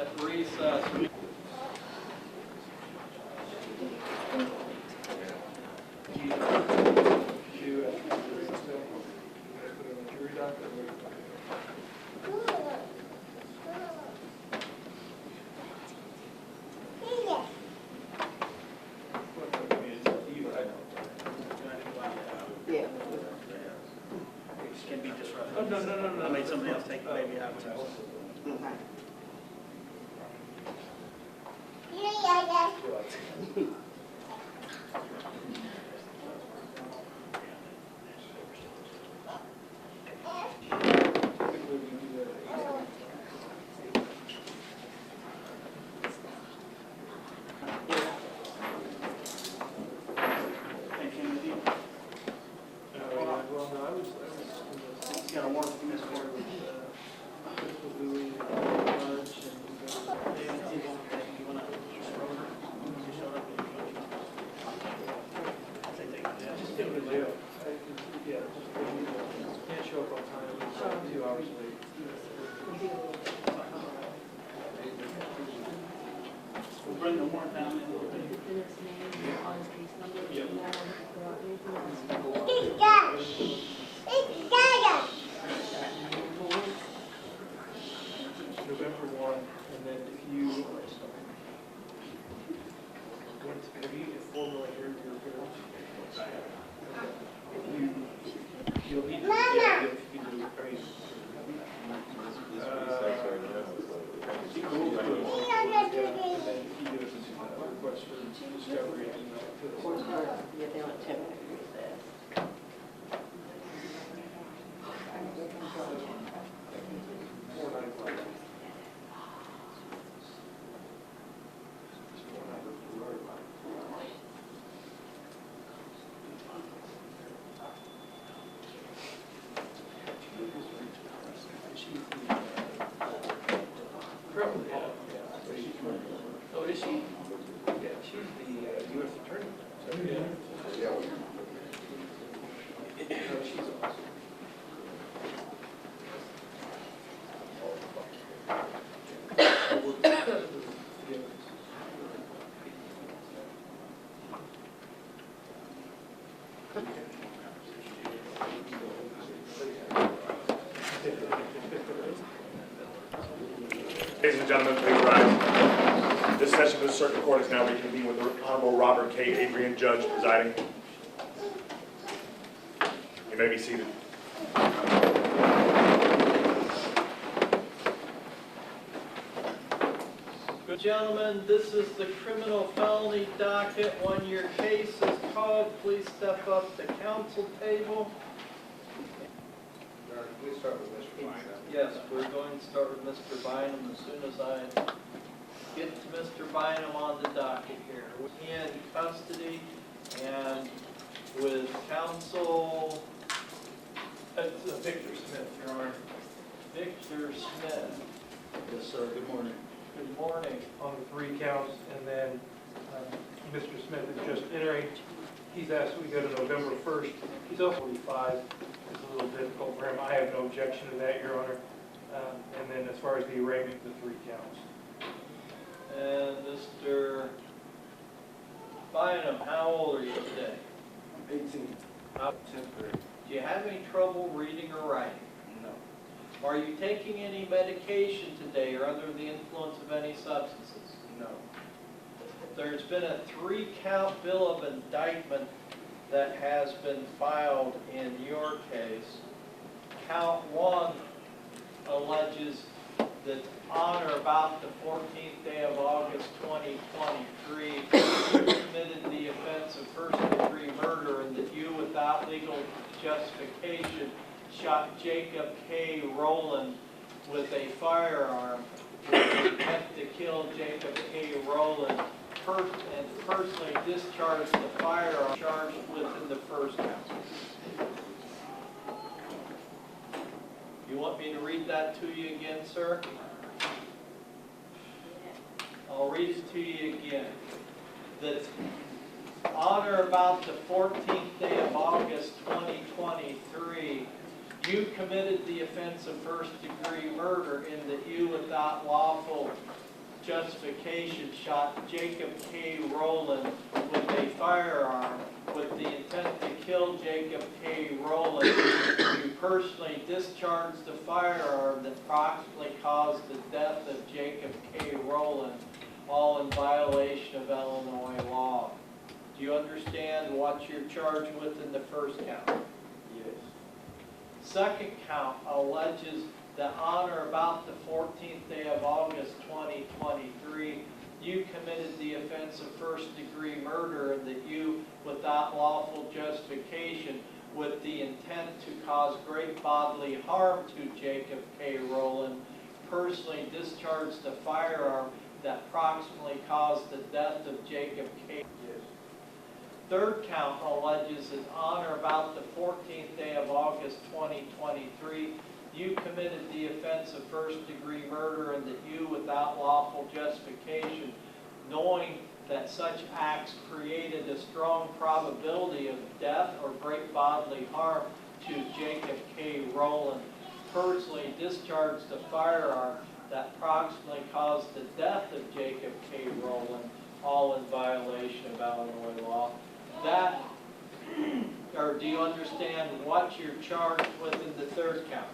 at recess. Can be disruptive. Oh, no. I made somebody else take the baby out. Got a warrant from this court. Can't show up on time. 2 hours late. We'll bring the warrant down in a little bit. November 1, and then if you have you formally heard your appearance? You'll need to if you do. I mean, request for discovery and Yeah, they want 10 minutes. Probably, yeah. Oh, is she? Yeah, she's the U.S. attorney. So, yeah. No, she's awesome. Ladies and gentlemen, please rise. This session of the Circuit Court is now reconvened with the Honorable Robert K. Adrian, Judge, presiding. You may be seated. Good gentlemen, this is the criminal felony docket. When your case is called, please step up to counsel table. Please start with Mr. Bynum. Yes, we're going to start with Mr. Bynum as soon as I get to Mr. Bynum on the docket here. In custody and with counsel, Victor Smith, Your Honor. Victor Smith. Yes, sir. Good morning. Good morning. On the 3 counts, and then Mr. Smith is just entering. He's asked we go to November 1st. He's also 45. It's a little difficult for him. I have no objection to that, Your Honor. And then as far as the arraignment, the 3 counts. And Mr. Bynum, how old are you today? 18. How, 10th grade. do you have any trouble reading or writing? No. Are you taking any medication today or under the influence of any substances? No. There's been a 3-count bill of indictment that has been filed in your case. Count 1 alleges that on or about the 14th day of August 2023, you committed the offense of first-degree murder and that you, without legal justification, shot Jacob K. Rowland with a firearm with the intent to kill Jacob K. Rowland and personally discharged the firearm charged within the first count. You want me to read that to you again, sir? I'll read it to you again. That on or about the 14th day of August 2023, you committed the offense of first-degree murder in that you, without lawful justification shot Jacob K. Rowland with a firearm with the intent to kill Jacob K. Rowland. You personally discharged the firearm that approximately caused the death of Jacob K. Rowland, all in violation of Illinois law. Do you understand what you're charged with in the first count? Yes. Second count alleges that on or about the 14th day of August 2023, you committed the offense of first-degree murder, and that you, without lawful justification, with the intent to cause great bodily harm to Jacob K. Rowland, personally discharged the firearm that approximately caused the death of Jacob K. Yes. Third count alleges that on or about the 14th day of August 2023, you committed the offense of first-degree murder, and that you, without lawful justification, knowing that such acts created a strong probability of death or great bodily harm to Jacob K. Rowland, personally discharged the firearm that approximately caused the death of Jacob K. Rowland, all in violation of Illinois law. That, or do you understand what you're charged with in the third count?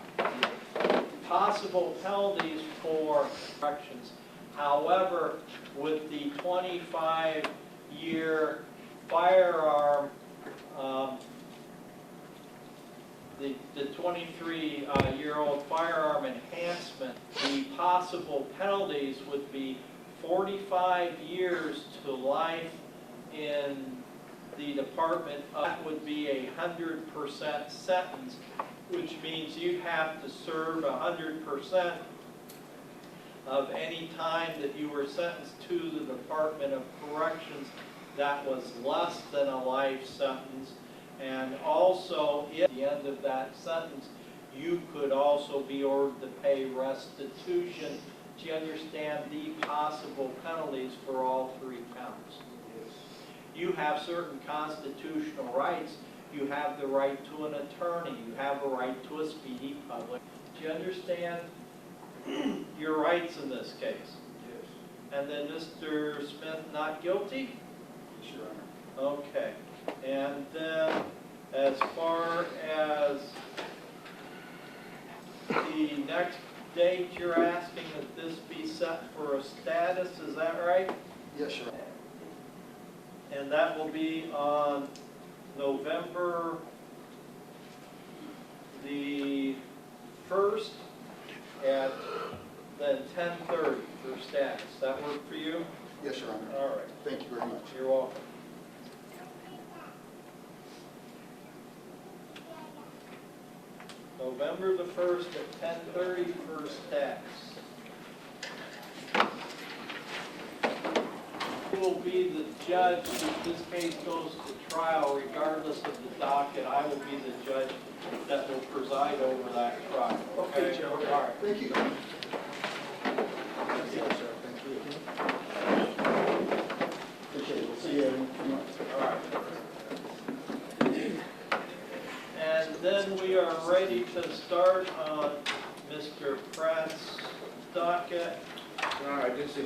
Possible penalties for infractions. However, with the 25-year firearm, the 23-year-old firearm enhancement, the possible penalties would be 45 years to life in the department. That would be a 100% sentence, which means you'd have to serve 100% of any time that you were sentenced to the Department of Corrections that was less than a life sentence. And also, at the end of that sentence, you could also be ordered to pay restitution. Do you understand the possible penalties for all three counts? Yes. You have certain constitutional rights. You have the right to an attorney. You have a right to a speedy public. Do you understand your rights in this case? Yes. And then Mr. Smith, not guilty? Yes, Your Honor. Okay. And then as far as the next date, you're asking that this be set for a status, is that right? Yes, Your Honor. And that will be on November the 1st at then 10:30 for status. That work for you? Yes, Your Honor. All right. Thank you very much. You're welcome. November the 1st at 10:30 for status. Who will be the judge if this case goes to trial, regardless of the docket? I will be the judge that will preside over that trial. Okay, Chair. All right. Thank you. Yes, sir. Thank you. Okay, we'll see you in a few months. All right. And then we are ready to start on Mr. Pratt's docket. All right, I did see